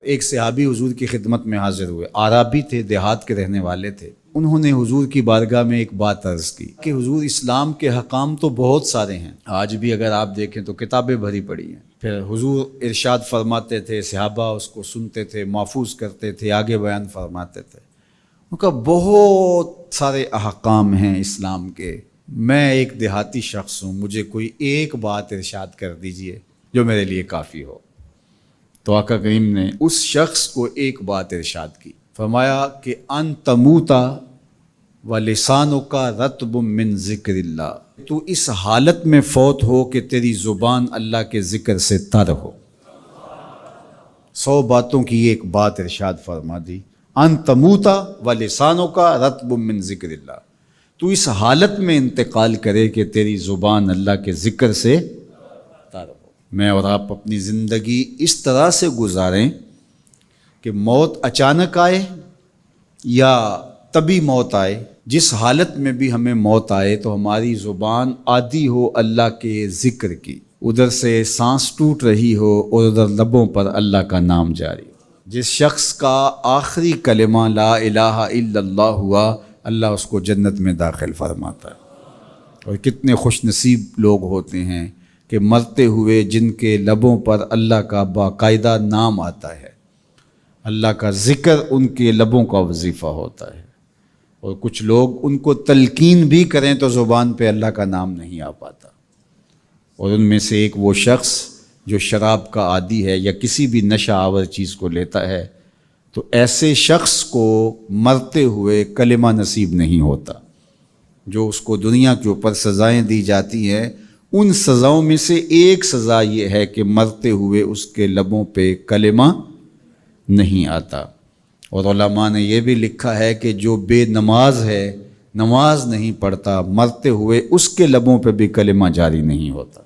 ایک صحابی حضور کی خدمت میں حاضر ہوئے، عرابی تھے، دیہات کے رہنے والے تھے۔ انہوں نے حضور کی بارگاہ میں ایک بات عرض کی کہ حضور اسلام کے حکام تو بہت سارے ہیں، آج بھی اگر آپ دیکھیں تو کتابیں بھری پڑی ہیں۔ پھر حضور ارشاد فرماتے تھے، صحابہ اس کو سنتے تھے، محفوظ کرتے تھے، آگے بیان فرماتے تھے۔ ان کا بہت سارے احکام ہیں اسلام کے، میں ایک دیہاتی شخص ہوں، مجھے کوئی ایک بات ارشاد کر دیجئے جو میرے لیے کافی ہو۔ تو آقا کریم نے اس شخص کو ایک بات ارشاد کی، فرمایا کہ ان تموتا ولسانک رطب من ذکر اللہ، تو اس حالت میں فوت ہو کہ تیری زبان اللہ کے ذکر سے تر ہو۔ 100 باتوں کی ایک بات ارشاد فرما دی، ان تموتا ولسانک رطب من ذکر اللہ، تو اس حالت میں انتقال کرے کہ تیری زبان اللہ کے ذکر سے تر ہو۔ میں اور آپ اپنی زندگی اس طرح سے گزاریں کہ موت اچانک آئے یا طبی موت آئے، جس حالت میں بھی ہمیں موت آئے تو ہماری زبان عادی ہو اللہ کے ذکر کی، ادھر سے سانس ٹوٹ رہی ہو اور ادھر لبوں پر اللہ کا نام جاری ہو۔ جس شخص کا آخری کلمہ لا الہ الا اللہ ہوا، اللہ اس کو جنت میں داخل فرماتا ہے۔ اور کتنے خوش نصیب لوگ ہوتے ہیں کہ مرتے ہوئے جن کے لبوں پر اللہ کا باقاعدہ نام آتا ہے، اللہ کا ذکر ان کے لبوں کا وظیفہ ہوتا ہے۔ اور کچھ لوگ ان کو تلقین بھی کریں تو زبان پہ اللہ کا نام نہیں آ پاتا۔ اور ان میں سے ایک وہ شخص جو شراب کا عادی ہے یا کسی بھی نشہ آور چیز کو لیتا ہے، تو ایسے شخص کو مرتے ہوئے کلمہ نصیب نہیں ہوتا۔ جو اس کو دنیا کے اوپر سزائیں دی جاتی ہیں، ان سزاؤں میں سے ایک سزا یہ ہے کہ مرتے ہوئے اس کے لبوں پہ کلمہ نہیں آتا۔ اور علماء نے یہ بھی لکھا ہے کہ جو بے نماز ہے، نماز نہیں پڑھتا، مرتے ہوئے اس کے لبوں پہ بھی کلمہ جاری نہیں ہوتا۔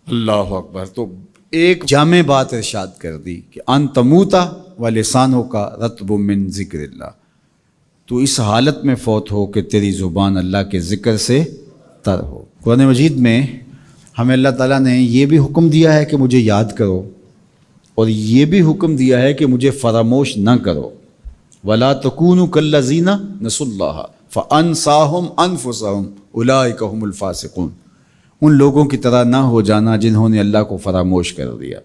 اللہ اکبر۔ تو ایک جامع بات ارشاد کر دی کہ ان تموتا ولسانک رطب من ذکر اللہ، تو اس حالت میں فوت ہو کہ تیری زبان اللہ کے ذکر سے تر ہو۔ قرآن مجید میں ہمیں اللہ تعالیٰ نے یہ بھی حکم دیا ہے کہ مجھے یاد کرو، اور یہ بھی حکم دیا ہے کہ مجھے فراموش نہ کرو۔ وَلَا تَكُونُوا كَالَّذِينَ نَسُوا اللَّهَ فَأَنسَاهُمْ أَنفُسَهُمْ أُولَٰئِكَ هُمُ الْفَاسِقُونَ، ان لوگوں کی طرح نہ ہو جانا جنہوں نے اللہ کو فراموش کر دیا،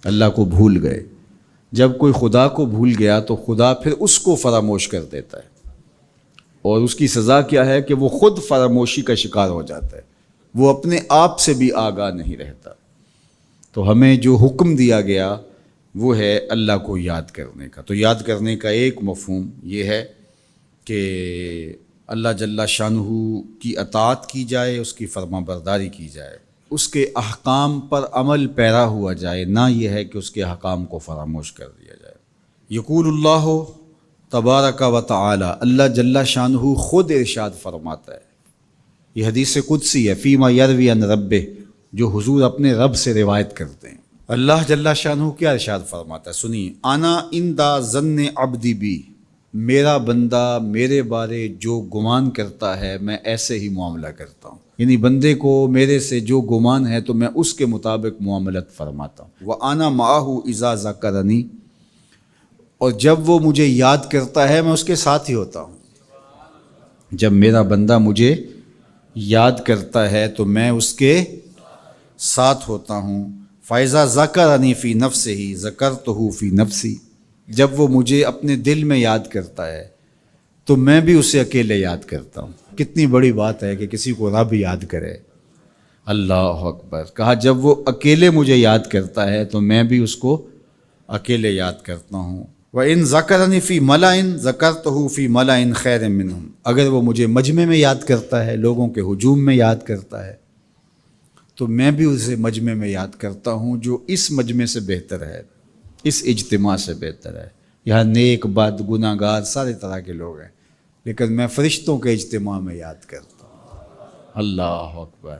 اللہ کو بھول گئے۔ جب کوئی خدا کو بھول گیا تو خدا پھر اس کو فراموش کر دیتا ہے، اور اس کی سزا کیا ہے کہ وہ خود فراموشی کا شکار ہو جاتا ہے، وہ اپنے آپ سے بھی آگاہ نہیں رہتا۔ تو ہمیں جو حکم دیا گیا وہ ہے اللہ کو یاد کرنے کا۔ تو یاد کرنے کا ایک مفہوم یہ ہے کہ اللہ جل شانہ کی اطاعت کی جائے، اس کی فرما برداری کی جائے، اس کے احکام پر عمل پیرا ہوا جائے، نہ یہ ہے کہ اس کے احکام کو فراموش کر دیا جائے۔ یقول اللہ تبارک و تعالی، اللہ جل شانہ خود ارشاد فرماتا ہے، یہ حدیث قدسی ہے، فیما یروی عن ربہ، جو حضور اپنے رب سے روایت کرتے ہیں۔ اللہ جل شانہ کیا ارشاد فرماتا ہے، سنیے، انا عند ظن عبدی بی، میرا بندہ میرے بارے جو گمان کرتا ہے میں ایسے ہی معاملہ کرتا ہوں، یعنی بندے کو میرے سے جو گمان ہے تو میں اس کے مطابق معاملت فرماتا ہوں۔ وَأَنَا مَعَهُ إِذَا ذَكَرَنِي، اور جب وہ مجھے یاد کرتا ہے میں اس کے ساتھ ہی ہوتا ہوں۔ جب میرا بندہ مجھے یاد کرتا ہے تو میں اس کے ساتھ ہوتا ہوں۔ فَإِذَا ذَكَرَنِي فِي نَفْسِهِ ذَكَرْتُهُ فِي نَفْسِي، جب وہ مجھے اپنے دل میں یاد کرتا ہے تو میں بھی اسے اکیلے یاد کرتا ہوں۔ کتنی بڑی بات ہے کہ کسی کو رب یاد کرے، اللہ اکبر۔ کہا جب وہ اکیلے مجھے یاد کرتا ہے تو میں بھی اس کو اکیلے یاد کرتا ہوں۔ وَإِن ذَكَرَنِي فِي مَلَئٍ ذَكَرْتُهُ فِي مَلَئٍ خَيْرٍ مِّنْهُمْ، اگر وہ مجھے مجمع میں یاد کرتا ہے، لوگوں کے ہجوم میں یاد کرتا ہے، تو میں بھی اسے مجمع میں یاد کرتا ہوں جو اس مجمع سے بہتر ہے، اس اجتماع سے بہتر ہے۔ یہاں نیک بد گناہ گار سارے طرح کے لوگ ہیں، لیکن میں فرشتوں کے اجتماع میں یاد کرتا ہوں۔ اللہ اکبر۔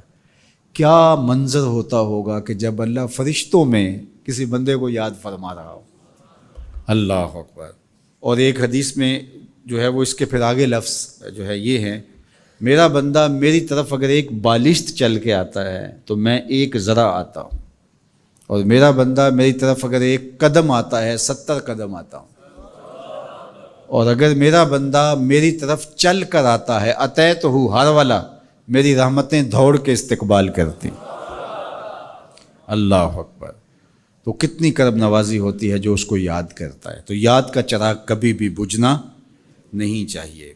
کیا منظر ہوتا ہوگا کہ جب اللہ فرشتوں میں کسی بندے کو یاد فرما رہا ہو، اللہ اکبر۔ اور ایک حدیث میں جو ہے وہ اس کے پھر آگے لفظ جو ہے یہ ہے، میرا بندہ میری طرف اگر ایک بالشت چل کے آتا ہے تو میں ایک ذرا آتا ہوں، اور میرا بندہ میری طرف اگر 1 قدم آتا ہے 70 قدم آتا ہوں، اور اگر میرا بندہ میری طرف چل کر آتا ہے اتیتہ ہرولہ، میری رحمتیں دوڑ کے استقبال کرتی۔ اللہ اکبر! تو کتنی کرم نوازی ہوتی ہے جو اس کو یاد کرتا ہے۔ تو یاد کا چراغ کبھی بھی بجھنا نہیں چاہیے۔